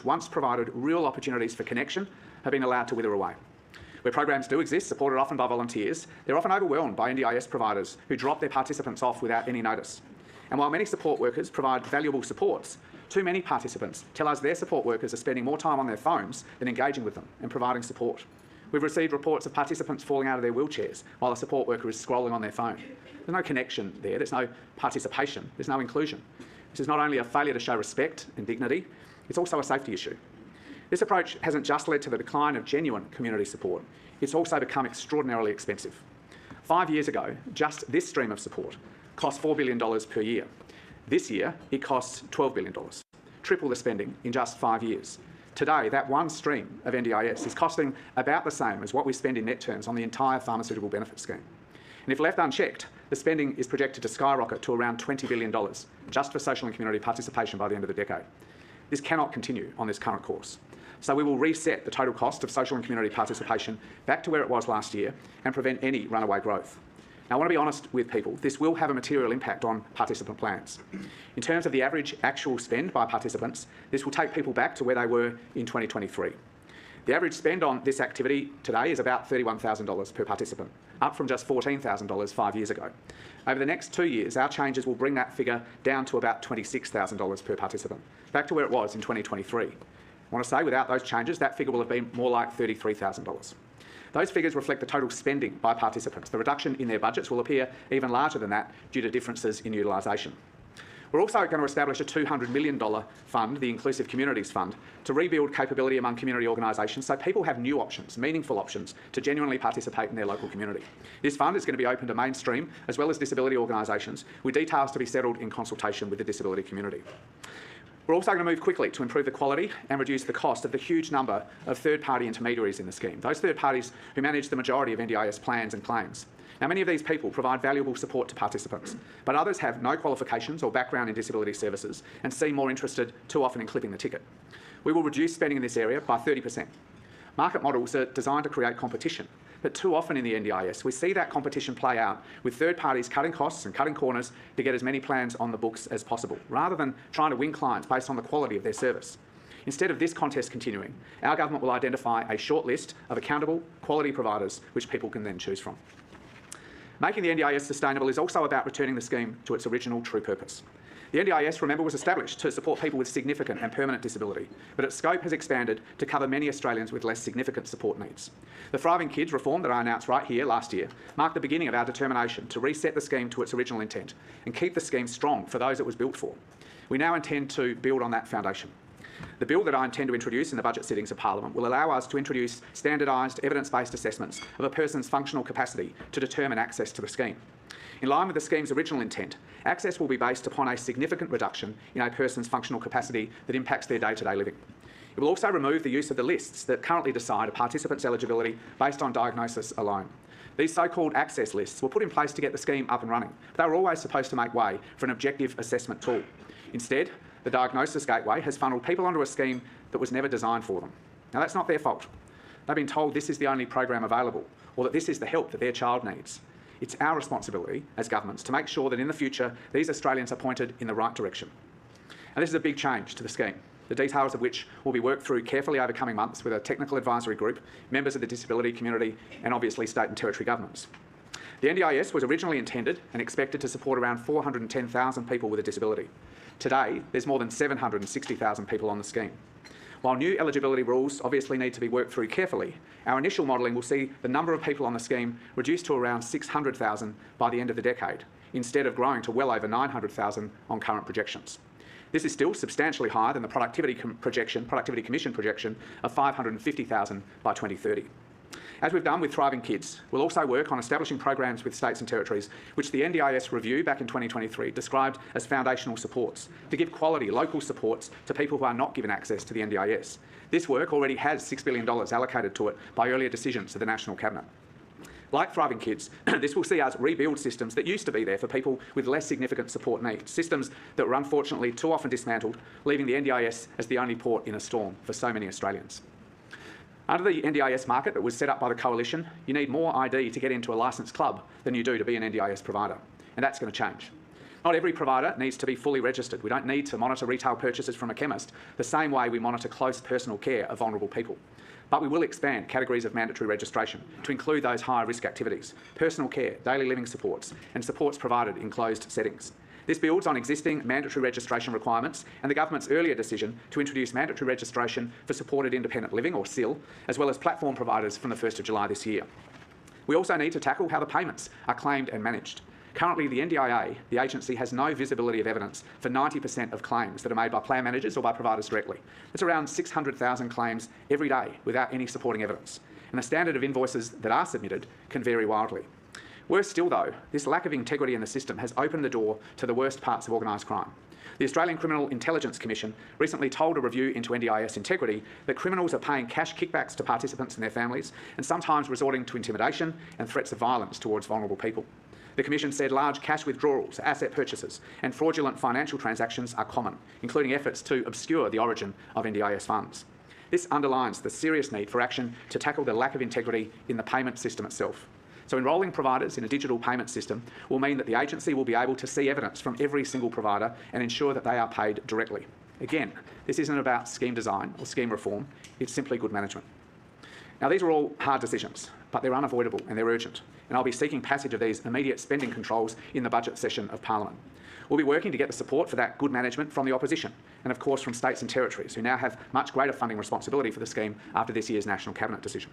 once provided real opportunities for connection have been allowed to wither away. Where programs do exist, supported often by volunteers, they're often overwhelmed by NDIS providers who drop their participants off without any notice. And while many support workers provide valuable supports, too many participants tell us their support workers are spending more time on their phones than engaging with them and providing support. We've received reports of participants falling out of their wheelchairs while a support worker is scrolling on their phone. There's no connection there, there's no participation, there's no inclusion. This is not only a failure to show respect and dignity, it's also a safety issue. This approach hasn't just led to the decline of genuine community support, it's also become extraordinarily expensive. 5 years ago, just this stream of support cost $4 billion per year. This year, it costs $12 billion, triple the spending in just 5 years. Today, that one stream of NDIS is costing about the same as what we spend in net terms on the entire pharmaceutical benefit scheme. And if left unchecked, the spending is projected to skyrocket to around $20 billion just for social and community participation by the end of the decade. This cannot continue on this current course. So we will reset the total cost of social and community participation back to where it was last year and prevent any runaway growth. Now, I want to be honest with people, this will have a material impact on participant plans. In terms of the average actual spend by participants, this will take people back to where they were in 2023. The average spend on this activity today is about $31,000 per participant, up from just $14,000 5 years ago. Over the next 2 years, our changes will bring that figure down to about $26,000 per participant, back to where it was in 2023. I want to say, without those changes, that figure will have been more like $33,000. Those figures reflect the total spending by participants. The reduction in their budgets will appear even larger than that due to differences in utilisation. We're also going to establish a $200 million fund, the Inclusive Communities Fund, to rebuild capability among community organisations so people have new options, meaningful options, to genuinely participate in their local community. This fund is going to be open to mainstream as well as disability organisations, with details to be settled in consultation with the disability community. We're also going to move quickly to improve the quality and reduce the cost of the huge number of third-party intermediaries in the scheme, those third parties who manage the majority of NDIS plans and claims. Now, many of these people provide valuable support to participants, but others have no qualifications or background in disability services and seem more interested too often in clipping the ticket. We will reduce spending in this area by 30%. Market models are designed to create competition, but too often in the NDIS, we see that competition play out with third parties cutting costs and cutting corners to get as many plans on the books as possible, rather than trying to win clients based on the quality of their service. Instead of this contest continuing, our government will identify a short list of accountable, quality providers which people can then choose from. Making the NDIS sustainable is also about returning the scheme to its original true purpose. The NDIS, remember, was established to support people with significant and permanent disability, but its scope has expanded to cover many Australians with less significant support needs. The Thriving Kids reform that I announced right here last year marked the beginning of our determination to reset the scheme to its original intent and keep the scheme strong for those it was built for. We now intend to build on that foundation. The bill that I intend to introduce in the budget sittings of Parliament will allow us to introduce standardised, evidence-based assessments of a person's functional capacity to determine access to the scheme. In line with the scheme's original intent, access will be based upon a significant reduction in a person's functional capacity that impacts their day-to-day living. It will also remove the use of the lists that currently decide a participant's eligibility based on diagnosis alone. These so-called access lists were put in place to get the scheme up and running, but they were always supposed to make way for an objective assessment tool. Instead, the Diagnosis Gateway has funneled people onto a scheme that was never designed for them. Now, that's not their fault. They've been told this is the only program available, or that this is the help that their child needs. It's our responsibility as governments to make sure that in the future these Australians are pointed in the right direction. And this is a big change to the scheme, the details of which will be worked through carefully over coming months with a technical advisory group, members of the disability community and obviously state and territory governments. The NDIS was originally intended and expected to support around 410,000 people with a disability. Today, there's more than 760,000 people on the scheme. While new eligibility rules obviously need to be worked through carefully, our initial modelling will see the number of people on the scheme reduced to around 600,000 by the end of the decade, instead of growing to well over 900,000 on current projections. This is still substantially higher than the Productivity Commission projection of 550,000 by 2030. As we've done with Thriving Kids, we'll also work on establishing programs with states and territories, which the NDIS review back in 2023 described as foundational supports, to give quality local supports to people who are not given access to the NDIS. This work already has $6 billion allocated to it by earlier decisions of the National Cabinet. Like Thriving Kids, this will see us rebuild systems that used to be there for people with less significant support needs, systems that were unfortunately too often dismantled, leaving the NDIS as the only port in a storm for so many Australians. Under the NDIS market that was set up by the Coalition, you need more ID to get into a licensed club than you do to be an NDIS provider, and that's going to change. Not every provider needs to be fully registered. We don't need to monitor retail purchases from a chemist the same way we monitor close personal care of vulnerable people. But we will expand categories of mandatory registration to include those higher risk activities, personal care, daily living supports, and supports provided in closed settings. This builds on existing mandatory registration requirements and the government's earlier decision to introduce mandatory registration for supported independent living, or SIL, as well as platform providers from the 1st of July this year. We also need to tackle how the payments are claimed and managed. Currently, the NDIA, the agency, has no visibility of evidence for 90% of claims that are made by plan managers or by providers directly. That's around 600,000 claims every day without any supporting evidence. And the standard of invoices that are submitted can vary wildly. Worse still, though, this lack of integrity in the system has opened the door to the worst parts of organised crime. The Australian Criminal Intelligence Commission recently told a review into NDIS integrity that criminals are paying cash kickbacks to participants and their families, and sometimes resorting to intimidation and threats of violence towards vulnerable people. The Commission said large cash withdrawals, asset purchases and fraudulent financial transactions are common, including efforts to obscure the origin of NDIS funds. This underlines the serious need for action to tackle the lack of integrity in the payment system itself. So enrolling providers in a digital payment system will mean that the agency will be able to see evidence from every single provider and ensure that they are paid directly. Again, this isn't about scheme design or scheme reform, it's simply good management. Now, these are all hard decisions, but they're unavoidable and they're urgent, and I'll be seeking passage of these immediate spending controls in the budget session of Parliament. We'll be working to get the support for that good management from the opposition and, of course, from states and territories, who now have much greater funding responsibility for the scheme after this year's National Cabinet decision.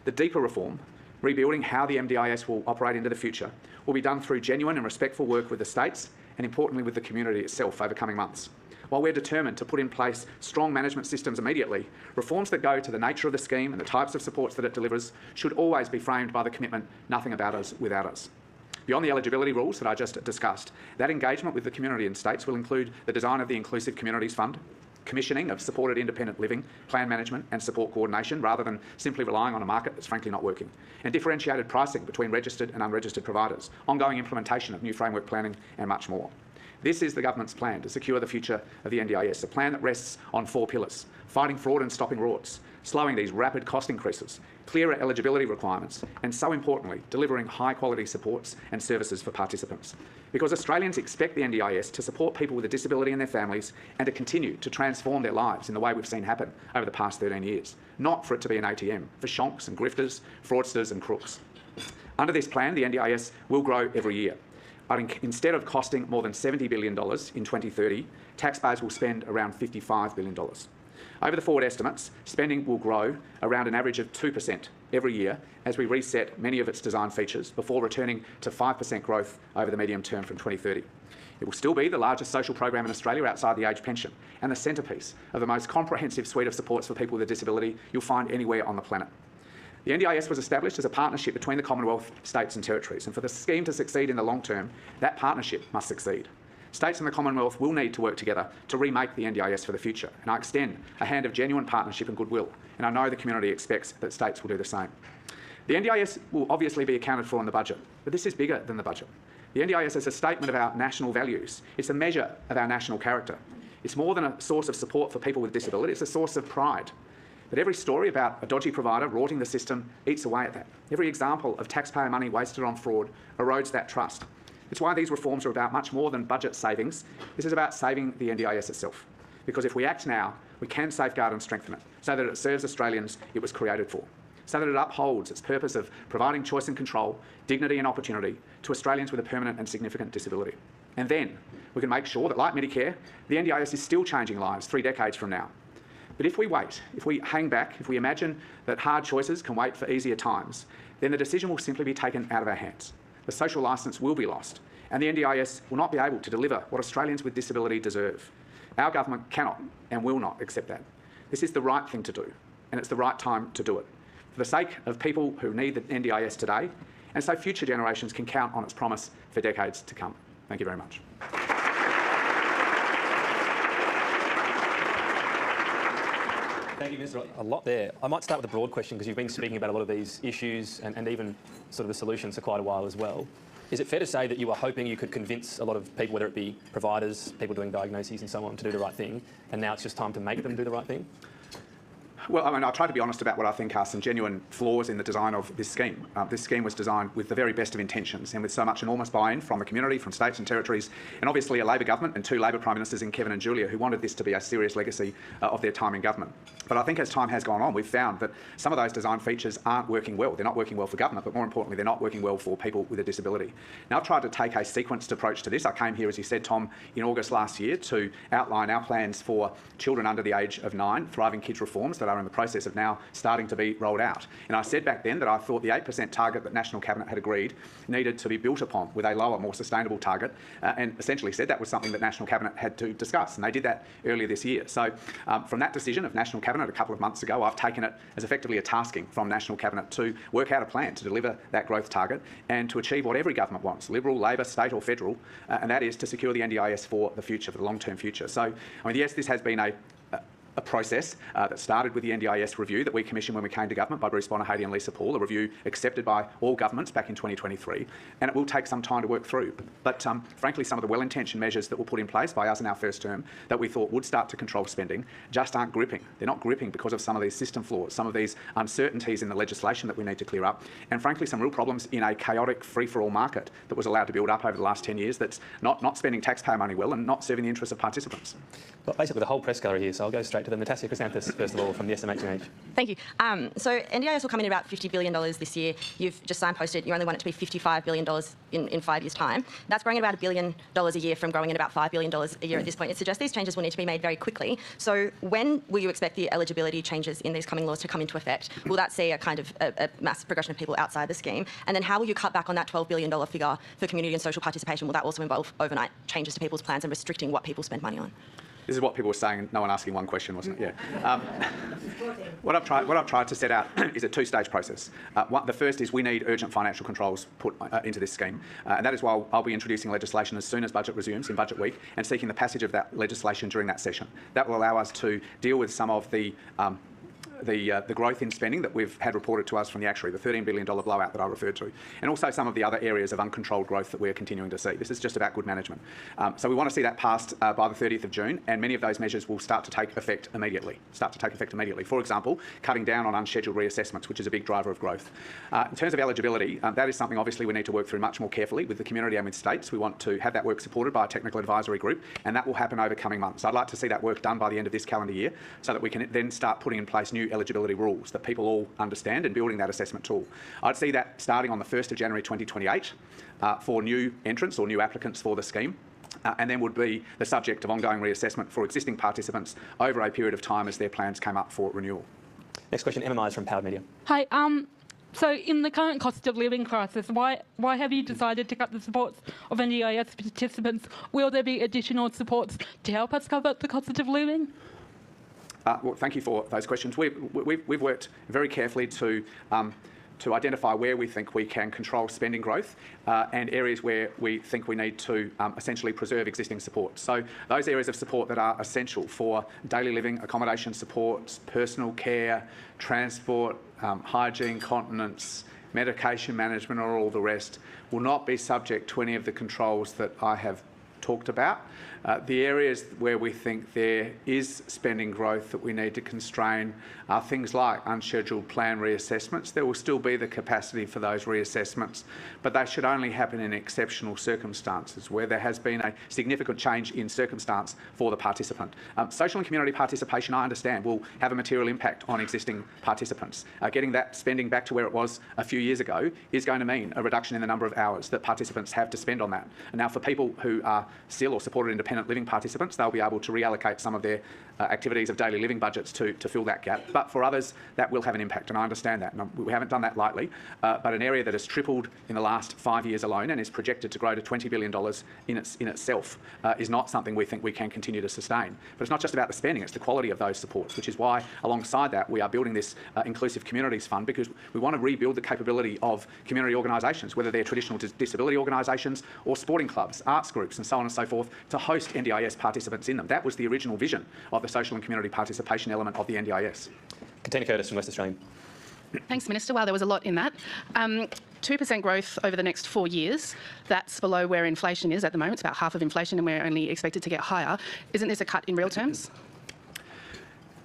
The deeper reform, rebuilding how the MDIS will operate into the future, will be done through genuine and respectful work with the states and, importantly, with the community itself over coming months. While we're determined to put in place strong management systems immediately, reforms that go to the nature of the scheme and the types of supports that it delivers should always be framed by the commitment, nothing about us without us. Beyond the eligibility rules that I just discussed, that engagement with the community and states will include the design of the Inclusive Communities Fund, commissioning of supported independent living, plan management and support coordination rather than simply relying on a market that's frankly not working, and differentiated pricing between registered and unregistered providers, ongoing implementation of new framework planning and much more. This is the government's plan to secure the future of the NDIS, a plan that rests on 4 pillars: fighting fraud and stopping rorts, slowing these rapid cost increases, clearer eligibility requirements, and so importantly, delivering high-quality supports and services for participants. Because Australians expect the NDIS to support people with a disability and their families and to continue to transform their lives in the way we've seen happen over the past 13 years, not for it to be an ATM for shonks and grifters, fraudsters and crooks. Under this plan, the NDIS will grow every year. But instead of costing more than $70 billion in 2030, taxpayers will spend around $55 billion. Over the forward estimates, spending will grow around an average of 2% every year as we reset many of its design features before returning to 5% growth over the medium term from 2030. It will still be the largest social program in Australia outside the age pension and the centrepiece of the most comprehensive suite of supports for people with a disability you'll find anywhere on the planet. The NDIS was established as a partnership between the Commonwealth, states and territories, and for the scheme to succeed in the long term, that partnership must succeed. States and the Commonwealth will need to work together to remake the NDIS for the future, and I extend a hand of genuine partnership and goodwill, and I know the community expects that states will do the same. The NDIS will obviously be accounted for in the budget, but this is bigger than the budget. The NDIS is a statement of our national values. It's a measure of our national character. It's more than a source of support for people with disability, it's a source of pride. But every story about a dodgy provider rorting the system eats away at that. Every example of taxpayer money wasted on fraud erodes that trust. It's why these reforms are about much more than budget savings. This is about saving the NDIS itself. Because if we act now, we can safeguard and strengthen it so that it serves Australians it was created for, so that it upholds its purpose of providing choice and control, dignity and opportunity to Australians with a permanent and significant disability. And then we can make sure that, like Medicare, the NDIS is still changing lives 3 decades from now. But if we wait, if we hang back, if we imagine that hard choices can wait for easier times, then the decision will simply be taken out of our hands. The social licence will be lost, and the NDIS will not be able to deliver what Australians with disability deserve. Our government cannot and will not accept that. This is the right thing to do, and it's the right time to do it, for the sake of people who need the NDIS today, and so future generations can count on its promise for decades to come. Thank you very much. Thank you, Minister. A lot there. I might start with a broad question because you've been speaking about a lot of these issues and even sort of the solutions for quite a while as well. Is it fair to say that you were hoping you could convince a lot of people, whether it be providers, people doing diagnoses and so on, to do the right thing, and now it's just time to make them do the right thing? Well, I mean, I try to be honest about what I think are some genuine flaws in the design of this scheme. This scheme was designed with the very best of intentions and with so much enormous buy-in from the community, from states and territories, and obviously a Labor government and 2 Labor Prime Ministers in Kevin and Julia who wanted this to be a serious legacy of their time in government. But I think as time has gone on, we've found that some of those design features aren't working well. They're not working well for government, but more importantly, they're not working well for people with a disability. Now, I've tried to take a sequenced approach to this. I came here, as you said, Tom, in August last year to outline our plans for children under the age of 9, Thriving Kids reforms that are in the process of now starting to be rolled out. And I said back then that I thought the 8% target that National Cabinet had agreed needed to be built upon with a lower, more sustainable target, and essentially said that was something that National Cabinet had to discuss, and they did that earlier this year. So from that decision of National Cabinet a couple of months ago, I've taken it as effectively a tasking from National Cabinet to work out a plan to deliver that growth target and to achieve what every government wants, Liberal, Labor, state or federal, and that is to secure the NDIS for the future, for the long-term future. So, I mean, yes, this has been a process that started with the NDIS review that we commissioned when we came to government by Bruce Bonahady and Lisa Paul, a review accepted by all governments back in 2023, and it will take some time to work through. But frankly, some of the well-intentioned measures that were put in place by us in our first term that we thought would start to control spending just aren't gripping. They're not gripping because of some of these system flaws, some of these uncertainties in the legislation that we need to clear up, and frankly, some real problems in a chaotic free-for-all market that was allowed to build up over the last 10 years that's not spending taxpayer money well and not serving the interests of participants. Well, basically, the whole press gallery here, so I'll go straight to them. Natasha Chrysanthus, first of all, from the SMH&H. Thank you. So NDIS will come in about $50 billion this year. You've just signposted you only want it to be $55 billion in 5 years' time. That's growing at about $1 billion a year from growing at about $5 billion a year at this point. It suggests these changes will need to be made very quickly. So when will you expect the eligibility changes in these coming laws to come into effect? Will that see a kind of a mass progression of people outside the scheme? And then how will you cut back on that $12 billion figure for community and social participation? Will that also involve overnight changes to people's plans and restricting what people spend money on? This is what people were saying, no one asking one question, wasn't it? Yeah. What I've tried to set out is a 2-stage process. The first is we need urgent financial controls put into this scheme, and that is why I'll be introducing legislation as soon as budget resumes in Budget Week and seeking the passage of that legislation during that session. That will allow us to deal with some of the growth in spending that we've had reported to us from the actuary, the $13 billion blowout that I referred to, and also some of the other areas of uncontrolled growth that we're continuing to see. This is just about good management. So we want to see that passed by the 30th of June, and many of those measures will start to take effect immediately. For example, cutting down on unscheduled reassessments, which is a big driver of growth. In terms of eligibility, that is something obviously we need to work through much more carefully with the community and with states. We want to have that work supported by a technical advisory group, and that will happen over coming months. I'd like to see that work done by the end of this calendar year so that we can then start putting in place new eligibility rules that people all understand and building that assessment tool. I'd see that starting on the 1st of January 2028 for new entrants or new applicants for the scheme. And then would be the subject of ongoing reassessment for existing participants over a period of time as their plans came up for renewal. Next question, Emma Myers from Powered Media. Hi. So in the current cost of living crisis, why have you decided to cut the supports of NDIS participants? Will there be additional supports to help us cover the cost of living? Well, thank you for those questions. We've worked very carefully to identify where we think we can control spending growth and areas where we think we need to essentially preserve existing support. So those areas of support that are essential for daily living, accommodation supports, personal care, transport, hygiene, continence, medication management or all the rest will not be subject to any of the controls that I have talked about. The areas where we think there is spending growth that we need to constrain are things like unscheduled plan reassessments. There will still be the capacity for those reassessments, but they should only happen in exceptional circumstances where there has been a significant change in circumstance for the participant. Social and community participation, I understand, will have a material impact on existing participants. Getting that spending back to where it was a few years ago is going to mean a reduction in the number of hours that participants have to spend on that. And now for people who are still or supported independent living participants, they'll be able to reallocate some of their activities of daily living budgets to fill that gap. But for others, that will have an impact, and I understand that. And we haven't done that lightly, but an area that has tripled in the last 5 years alone and is projected to grow to $20 billion in itself is not something we think we can continue to sustain. But it's not just about the spending, it's the quality of those supports, which is why, alongside that, we are building this Inclusive Communities Fund, because we want to rebuild the capability of community organisations, whether they're traditional disability organisations or sporting clubs, arts groups and so on and so forth, to host NDIS participants in them. That was the original vision of the social and community participation element of the NDIS. Katina Curtis from West Australian. Thanks, Minister. Wow, there was a lot in that. 2% growth over the next 4 years. That's below where inflation is at the moment. It's about half of inflation and we're only expected to get higher. Isn't this a cut in real terms?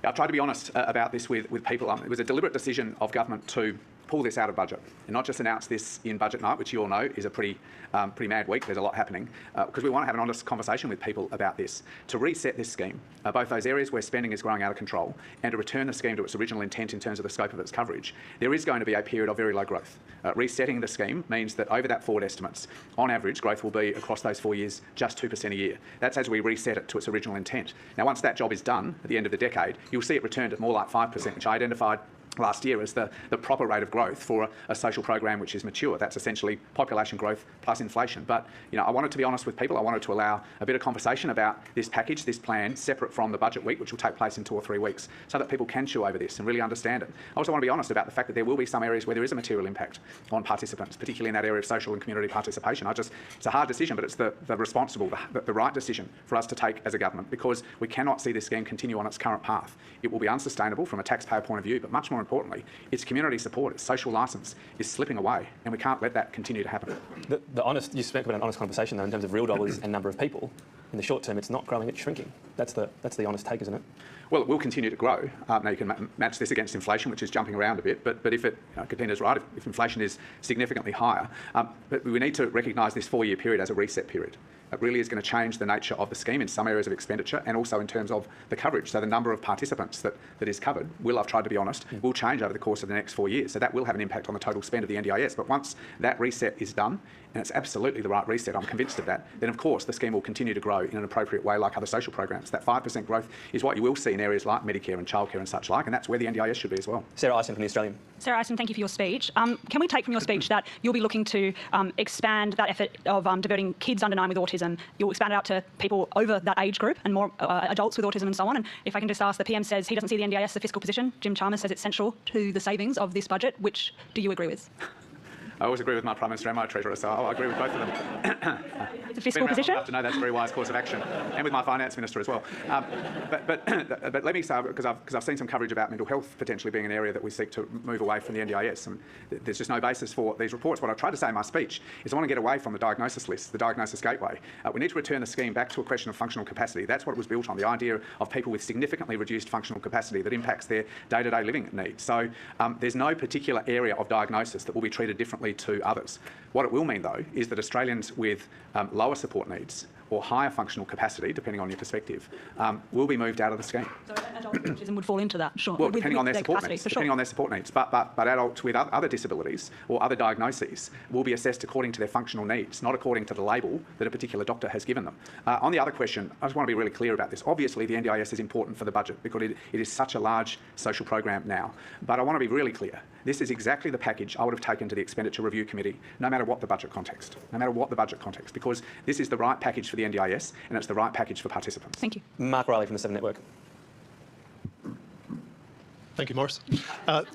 I've tried to be honest about this with people. It was a deliberate decision of government to pull this out of budget and not just announce this in budget night, which you all know is a pretty mad week. There's a lot happening because we want to have an honest conversation with people about this, to reset this scheme, both those areas where spending is growing out of control and to return the scheme to its original intent in terms of the scope of its coverage. There is going to be a period of very low growth. Resetting the scheme means that over that forward estimates, on average, growth will be across those 4 years just 2% a year. That's as we reset it to its original intent. Now, once that job is done at the end of the decade, you'll see it return to more like 5%, which I identified last year as the proper rate of growth for a social program which is mature. That's essentially population growth plus inflation. But I wanted to be honest with people. I wanted to allow a bit of conversation about this package, this plan, separate from the budget week, which will take place in 2 or 3 weeks, so that people can chew over this and really understand it. I also want to be honest about the fact that there will be some areas where there is a material impact on participants, particularly in that area of social and community participation. It's a hard decision, but it's the responsible, the right decision for us to take as a government, because we cannot see this scheme continue on its current path. It will be unsustainable from a taxpayer point of view, but much more importantly, its community support, its social licence is slipping away, and we can't let that continue to happen. You spoke about an honest conversation, though, in terms of real dollars and number of people. In the short term, it's not growing, it's shrinking. That's the honest take, isn't it? Well, it will continue to grow. Now, you can match this against inflation, which is jumping around a bit, but if Katina's right, if inflation is significantly higher, but we need to recognise this 4-year period as a reset period. It really is going to change the nature of the scheme in some areas of expenditure and also in terms of the coverage. So the number of participants that is covered I've tried to be honest, will change over the course of the next 4 years. So that will have an impact on the total spend of the NDIS. But once that reset is done, and it's absolutely the right reset, I'm convinced of that, then of course the scheme will continue to grow in an appropriate way like other social programs. That 5% growth is what you will see in areas like Medicare and childcare and such like, and that's where the NDIS should be as well. Sarah Ison from The Australian. Sarah Ison, thank you for your speech. Can we take from your speech that you'll be looking to expand that effort of diverting kids under 9 with autism? You'll expand it out to people over that age group and more adults with autism and so on. And if I can just ask, the PM says he doesn't see the NDIS as a fiscal position. Jim Chalmers says it's central to the savings of this budget. Which do you agree with? I always agree with my Prime Minister and my Treasurer, so I agree with both of them. It's a fiscal position? I have to know that's a very wise course of action, and with my Finance Minister as well. But let me say, because I've seen some coverage about mental health potentially being an area that we seek to move away from the NDIS, and there's just no basis for these reports. What I tried to say in my speech is I want to get away from the diagnosis list, the diagnosis gateway. We need to return the scheme back to a question of functional capacity. That's what it was built on, the idea of people with significantly reduced functional capacity that impacts their day-to-day living needs. So there's no particular area of diagnosis that will be treated differently to others. What it will mean, though, is that Australians with lower support needs or higher functional capacity, depending on your perspective, will be moved out of the scheme. So adults with autism would fall into that, sure. Well, depending on their support needs. Depending on their support needs. But adults with other disabilities or other diagnoses will be assessed according to their functional needs, not according to the label that a particular doctor has given them. On the other question, I just want to be really clear about this. Obviously, the NDIS is important for the budget because it is such a large social program now. But I want to be really clear. This is exactly the package I would have taken to the Expenditure Review Committee, no matter what the budget context, because this is the right package for the NDIS and it's the right package for participants. Thank you. Mark Riley from the 7 Network. Thank you, Morris.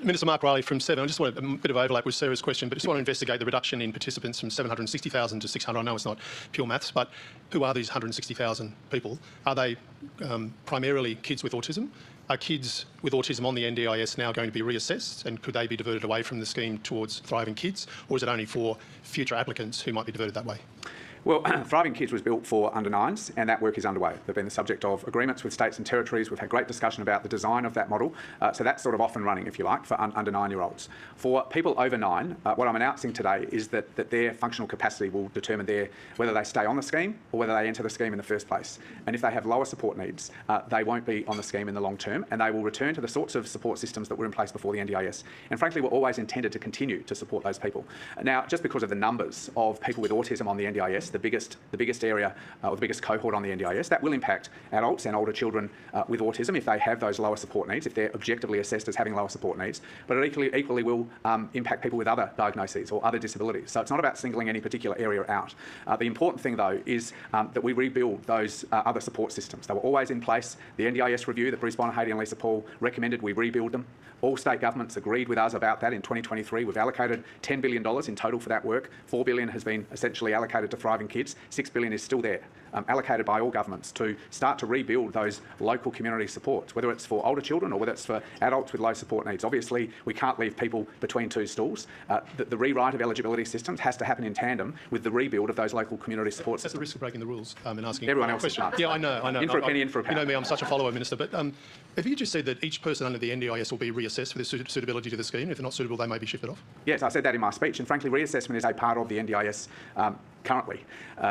Minister Mark Riley from 7. I just want a bit of overlap with Sarah's question, but just want to investigate the reduction in participants from 760,000 to 600. I know it's not pure maths, but who are these 160,000 people? Are they primarily kids with autism? Are kids with autism on the NDIS now going to be reassessed, and could they be diverted away from the scheme towards Thriving Kids, or is it only for future applicants who might be diverted that way? Well, Thriving Kids was built for under 9s, and that work is underway. They've been the subject of agreements with states and territories. We've had great discussion about the design of that model. So that's sort of off and running, if you like, for under 9-year-olds. For people over 9, what I'm announcing today is that their functional capacity will determine whether they stay on the scheme or whether they enter the scheme in the first place. And if they have lower support needs, they won't be on the scheme in the long term, and they will return to the sorts of support systems that were in place before the NDIS. And frankly, were always intended to continue to support those people. Now, just because of the numbers of people with autism on the NDIS, the biggest area or the biggest cohort on the NDIS, that will impact adults and older children with autism if they have those lower support needs, if they're objectively assessed as having lower support needs. But it equally will impact people with other diagnoses or other disabilities. So it's not about singling any particular area out. The important thing, though, is that we rebuild those other support systems. They were always in place. The NDIS review that Bruce Bonahady and Lisa Paul recommended we rebuild them. All state governments agreed with us about that in 2023. We've allocated $10 billion in total for that work. $4 billion has been essentially allocated to Thriving Kids. $6 billion is still there allocated by all governments to start to rebuild those local community supports, whether it's for older children or whether it's for adults with low support needs. Obviously, we can't leave people between two stools. The rewrite of eligibility systems has to happen in tandem with the rebuild of those local community support systems. That's the risk of breaking the rules and asking everyone a else question. is Yeah, I know. In for a penny, in for a pound. You know me, I'm such a follower, Minister, but have you just said that each person under the NDIS will be reassessed for their suitability to the scheme? If they're not suitable, they may be shifted off? Yes, I said that in my speech, and frankly, reassessment is a part of the NDIS currently.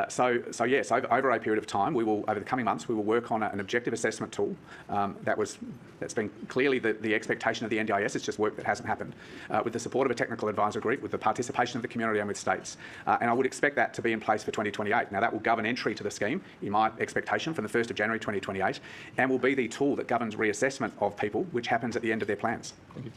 So yes, over a period of time, over the coming months, we will work on an objective assessment tool that's been clearly the expectation of the NDIS. It's just work that hasn't happened with the support of a technical advisor group, with the participation of the community and with states. And I would expect that to be in place for 2028. Now, that will govern entry to the scheme, in my expectation, from the 1st of January 2028, and will be the tool that governs reassessment of people, which happens at the end of their plans. Thank you.